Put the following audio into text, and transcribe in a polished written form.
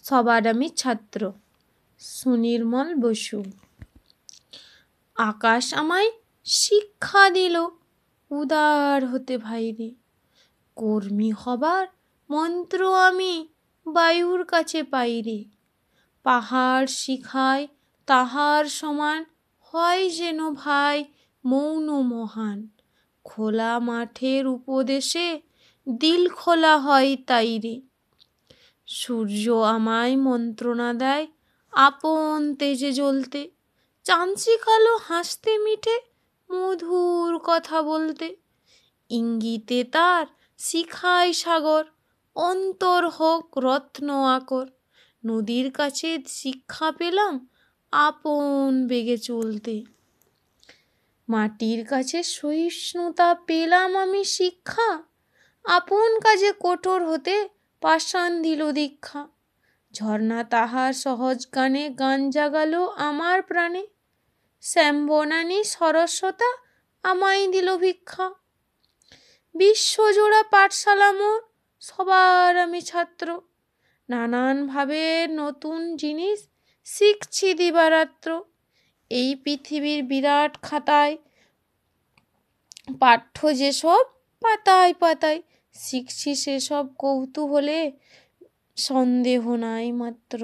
সবার আমি ছাত্র। সুনির্মল বসু। আকাশ আমায় শিক্ষা দিল উদার হতে ভাইরে, কর্মী হবার মন্ত্র আমি বায়ুর কাছে পাইরে। পাহাড় শিখায় তাহার সমান, হয় যেন ভাই মৌন মহান। খোলা মাঠের উপদেশে দিল খোলা হয় তাইরে। সূর্য আমায় মন্ত্রণা দেয় আপন তেজে জ্বলতে, চাঞ্চিক আলো হাসতে মিঠে মধুর কথা বলতে। ইঙ্গিতে তার শিখায় সাগর, অন্তর হোক রত্ন আকর। নদীর কাছে শিক্ষা পেলাম আপন বেগে চলতে। মাটির কাছে সহিষ্ণুতা পেলাম আমি শিক্ষা, আপন কাজে কঠোর হতে পাষাণ দিল দীক্ষা। ঝর্ণা তাহার সহজ গানে গান জাগালো আমার প্রাণে, শ্যামবনানী সরস্বতা আমায় দিল ভিক্ষা। বিশ্বজোড়া পাঠশালা মোর, সবার আমি ছাত্র। নানান ভাবে নতুন জিনিস শিখছি দিবারাত্র। এই পৃথিবীর বিরাট খাতায় পাঠ্য যেসব পাতায় পাতায়, শিখছি সেসব কৌতূহলে সন্দেহ নাই মাত্র।